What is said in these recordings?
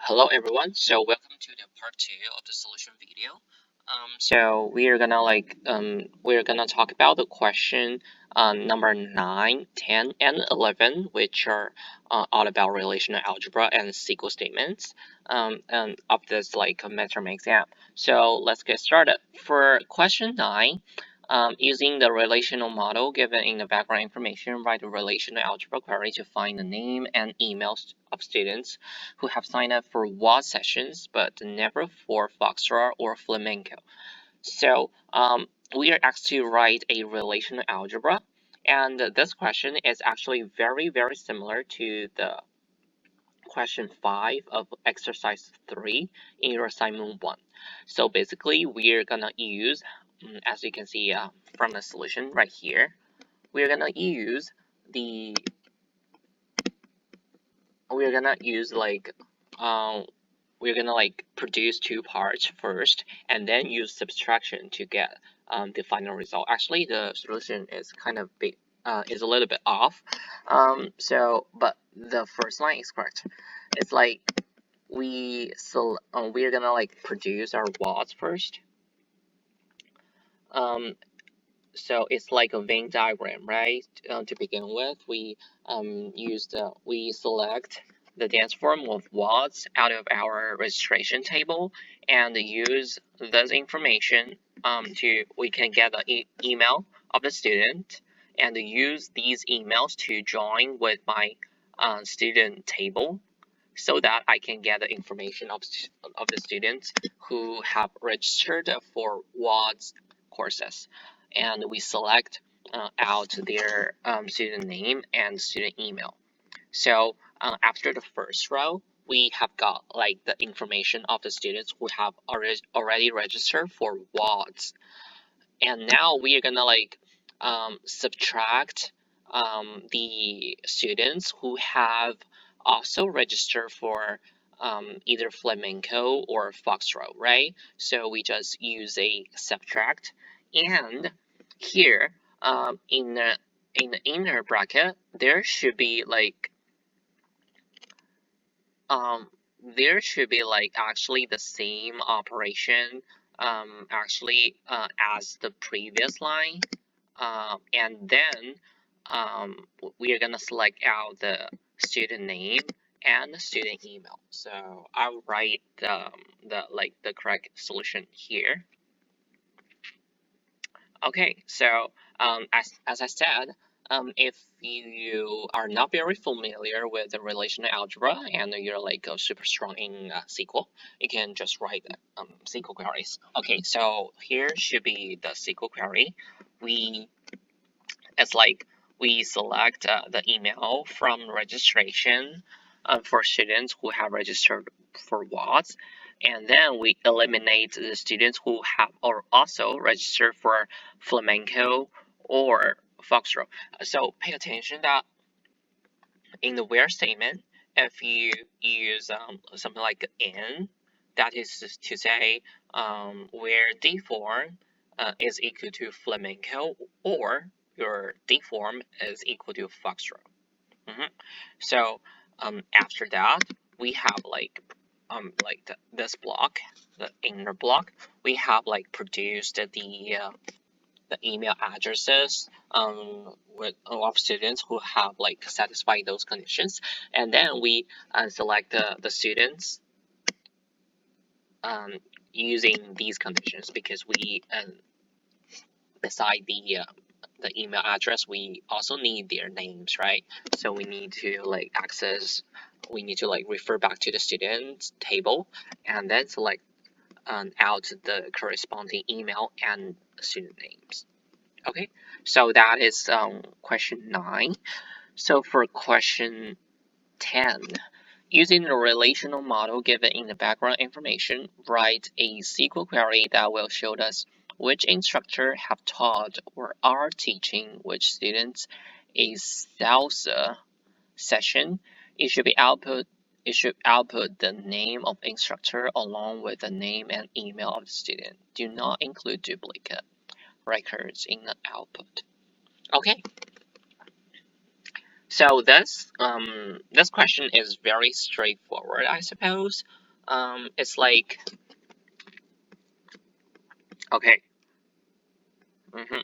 Hello everyone. So welcome to the part 2 of the solution video. So we're gonna talk about the question number 9, 10, and 11, which are all about relational algebra and SQL statements and of this like midterm exam. So let's get started. For question 9, using the relational model given in the background information, write a relational algebra query to find the name and emails of students who have signed up for WOD sessions but never for Foxtrot or Flamenco. So we are asked to write a relational algebra, and this question is actually very, very similar to the question 5 of exercise 3 in your assignment 1. So basically, we're gonna use, as you can see from the solution right here, we're gonna use produce two parts first, and then use subtraction to get the final result. Actually, the solution is kind of big, is a little bit off. But the first line is correct. It's like we're gonna produce our WODs first. So it's like a Venn diagram, right? To begin with, we select the dance form of WODs out of our registration table and use this information we can get the email of the student and use these emails to join with my student table so that I can get the information of the students who have registered for WODs courses. And we select out their student name and student email. So after the first row, we have got like the information of the students who have already registered for WODs. And now we are gonna subtract the students who have also registered for either flamenco or foxtrot, right? So we just use a subtract, and here in the inner bracket there should be actually the same operation as the previous line, and then we are gonna select out the student name and the student email. So I'll write the correct solution here. Okay, so as I said, if you are not very familiar with the relational algebra and you're super strong in SQL, you can just write SQL queries. Okay, so here should be the SQL query. We select the email from registration for students who have registered for WODs, and then we eliminate the students who have also registered for flamenco or foxtrot. So pay attention that in the where statement, if you use something like n, that is to say where D form is equal to flamenco, or your D form is equal to foxtrot. So after that, we have this block, the inner block. We have produced the email addresses of students who have satisfied those conditions, and then we select the students using these conditions, because we beside the email address, we also need their names, right? So we need to refer back to the student table and then select out the corresponding email and student names. Okay, so that is question 9. So for question 10, using the relational model given in the background information, write a SQL query that will show us which instructor have taught or are teaching which students a salsa session. It should output the name of instructor along with the name and email of the student. Do not include duplicate records in the output. Okay. So this question is very straightforward, I suppose. It's like okay. Mm-hmm.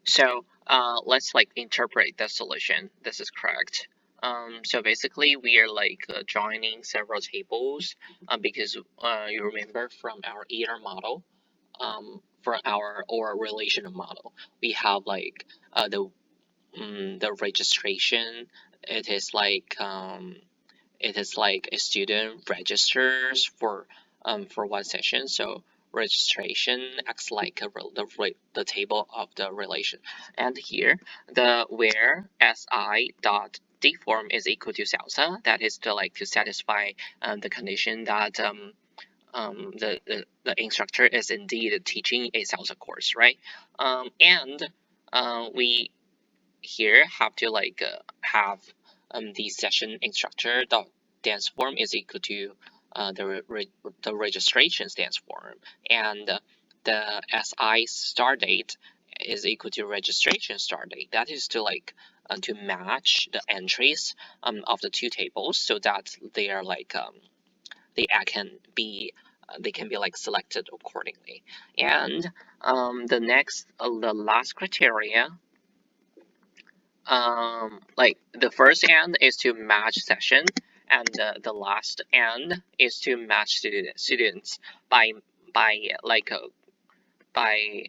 So let's like interpret the solution. This is correct. So basically we are like joining several tables because you remember from our ER model, for our or relational model, we have like the registration. It is like a student registers for one session. So registration acts like the table of the relation. And here the where si dot d form is equal to salsa, that is to like to satisfy the condition that the instructor is indeed teaching a salsa course, right? And we here have to like have the session instructor dot dance form is equal to the registration stance form, and the SI start date is equal to registration start date. That is to like to match the entries of the two tables so that they are like they can be like selected accordingly. And the last criteria, like the first and is to match session, and the last and is to match students by like by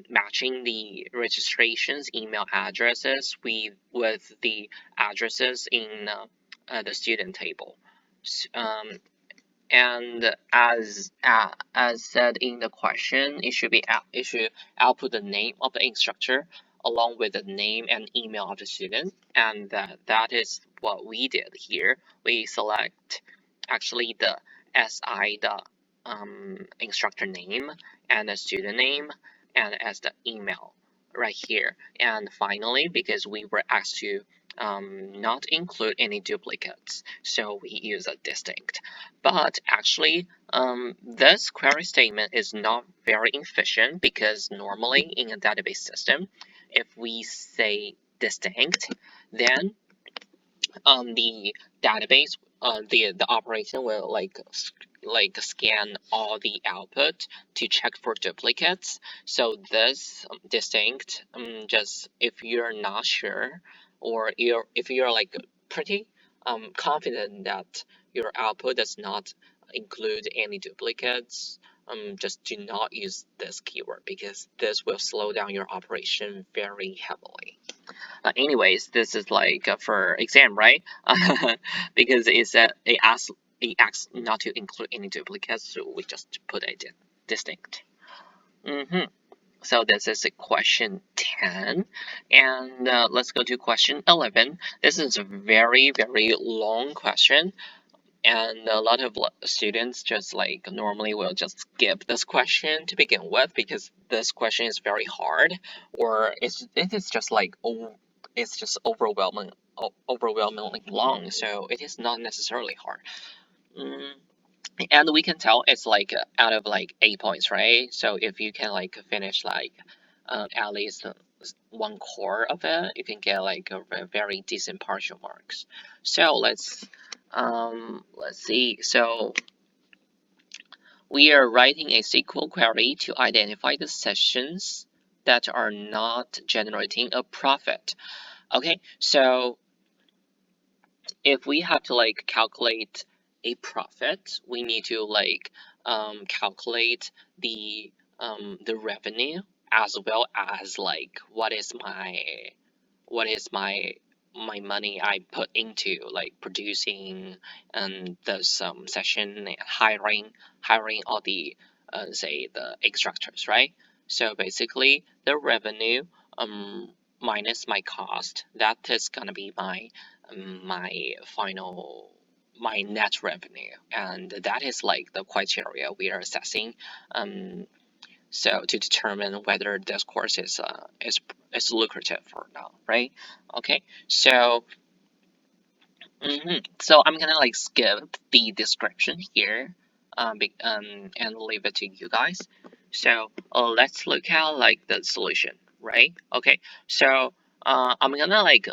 matching the registrations email addresses with the addresses in the student table. And as said in the question, it should output the name of the instructor along with the name and email of the student, and that is what we did here. We select actually the SI, the instructor name, and the student name, and as the email right here. And finally, because we were asked to not include any duplicates, so we use a distinct. But actually, this query statement is not very efficient because normally in a database system, if we say distinct, then the database, the operation will like scan all the output to check for duplicates. So this distinct, just if you're not sure, or if you're like pretty confident that your output does not include any duplicates, just do not use this keyword because this will slow down your operation very heavily. Anyways, this is like for exam, right? Because it asks not to include any duplicates, so we just put a distinct. So this is a question 10, and let's go to question 11. This is a very long question, and a lot of students just like normally will just skip this question to begin with because this question is very hard, or it is just like it's just overwhelmingly long, so it is not necessarily hard. mm, and we can tell it's like out of like 8 points, right? So if you can like finish like at least one core of it, you can get like a very decent partial marks. So let's see. So we are writing a SQL query to identify the sessions that are not generating a profit. Okay, so if we have to like calculate a profit, we need to like calculate the revenue as well as like what is my money I put into like producing this session, hiring all the say the instructors, right? So basically the revenue minus my cost, that is gonna be my final my net revenue, and that is like the criteria we are assessing so to determine whether this course is lucrative or not, right? Okay, so so I'm gonna like skip the description here and leave it to you guys. So let's look at like the solution, right? Okay, so I'm gonna like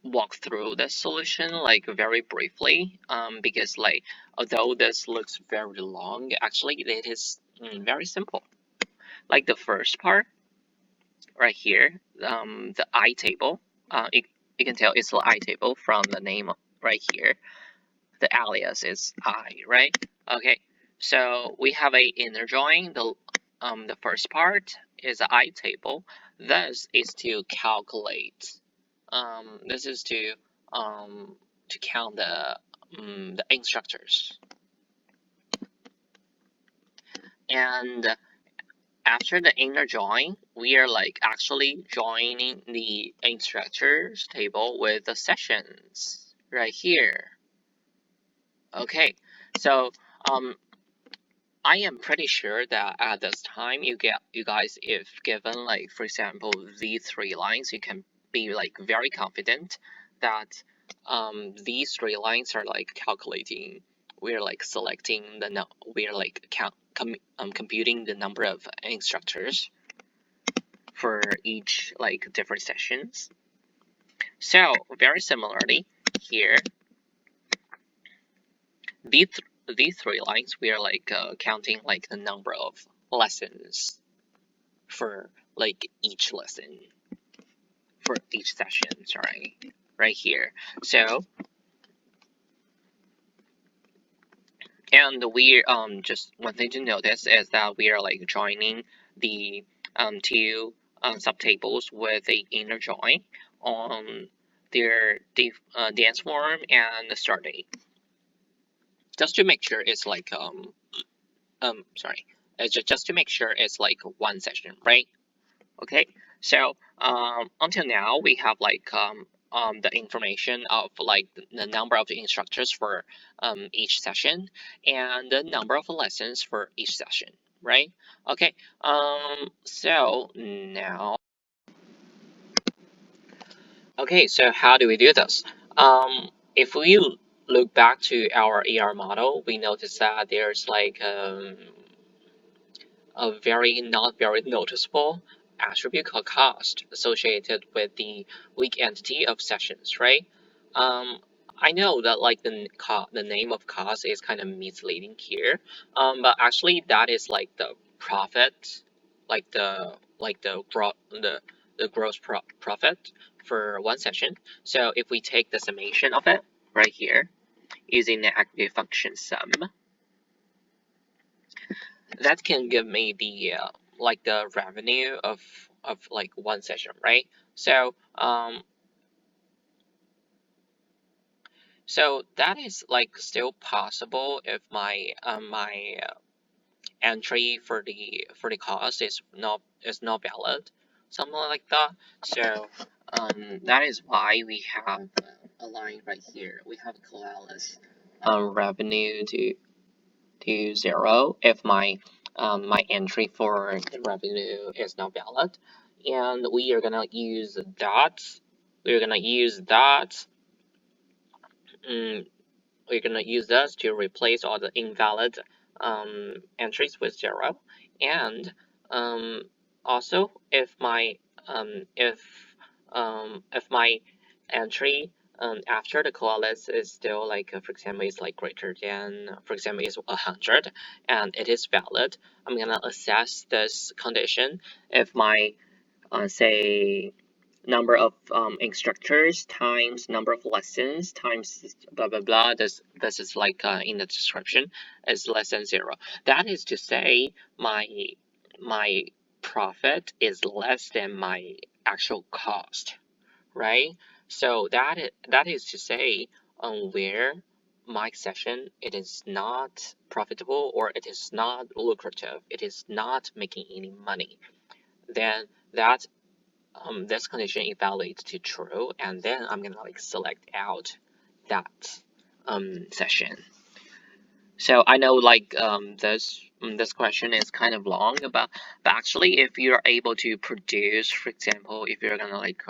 walk through the solution like very briefly, because like although this looks very long, actually it is very simple. Like the first part right here, the I table, you can tell it's the I table from the name right here. The alias is I, right? Okay, so we have a inner join. The first part is the I table. This is to calculate. This is to count the instructors. And after the inner join, we are like actually joining the instructors table with the sessions right here. Okay, so I am pretty sure that at this time you guys, if given like for example these three lines, you can be like very confident that these three lines are like calculating. We're like selecting we're like computing the number of instructors for each like different sessions. So very similarly here, these these three lines we are like counting like the number of lessons for like each lesson for each session, sorry, right here. So and we just one thing to notice is that we are like joining the two subtables with a inner join on their dance form and the start date, just to make sure it's like sorry, just to make sure it's like one session, right? Okay, so until now we have like the information of like the number of instructors for each session and the number of lessons for each session, right? Okay, so now, okay, so how do we do this? If we look back to our ER model, we notice that there's like a not very noticeable attribute called cost associated with the weak entity of sessions, right? Um, I know that like the name of cost is kind of misleading here, but actually that is like the profit, like the gross profit for one session. So if we take the summation of it right here using the active function sum, that can give me the like the revenue of like one session, right? So so that is like still possible if my entry for the cost is not valid, something like that. So that is why we have a line right here. We have collapse revenue to 0 if my entry for the revenue is not valid, and we are gonna use that. We're gonna use that. We're gonna use this to replace all the invalid entries with 0, and also if my entry after the coalesce is still like for example is like greater than, for example, is 100 and it is valid, I'm gonna assess this condition if my say number of instructors times number of lessons times blah blah blah, this is like in the description, is less than 0. That is to say my profit is less than my actual cost, right? So that is to say where my session it is not profitable or it is not lucrative, it is not making any money, then that this condition evaluates to true, and then I'm gonna like select out that session. So I know like this question is kind of long, but actually if you're able to produce, for example, if you're gonna like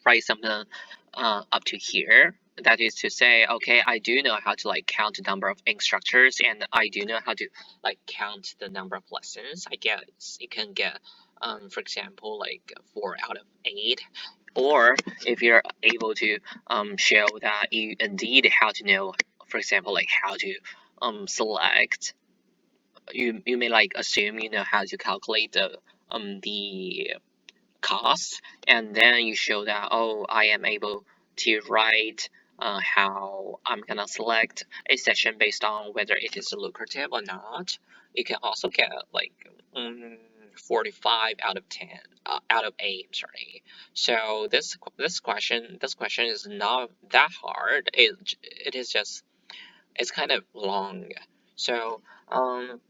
write something up to here, that is to say, okay, I do know how to like count the number of instructors and I do know how to like count the number of lessons. I guess you can get for example like 4 out of 8 or if you're able to show that you indeed how to know, for example, like how to select, you may like assume you know how to calculate the cost, and then you show that, oh, I am able to write how I'm gonna select a session based on whether it is lucrative or not. You can also get like 45 out of 10 out of 8. Sorry. So this question is not that hard. It is just, it's kind of long. So um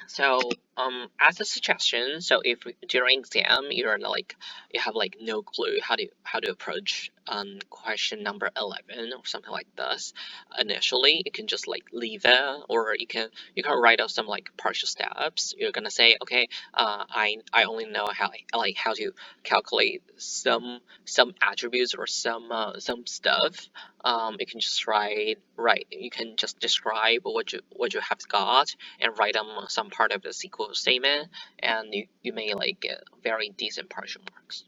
so, as a suggestion, so if during exam you have like no clue how to approach question number 11 or something like this, initially you can just like leave it, or you can write out some like partial steps. You're gonna say, okay, I only know how to calculate some attributes or some stuff. You can just write. You can just describe what you have got and write some part of the SQL statement, and you may like get very decent partial marks.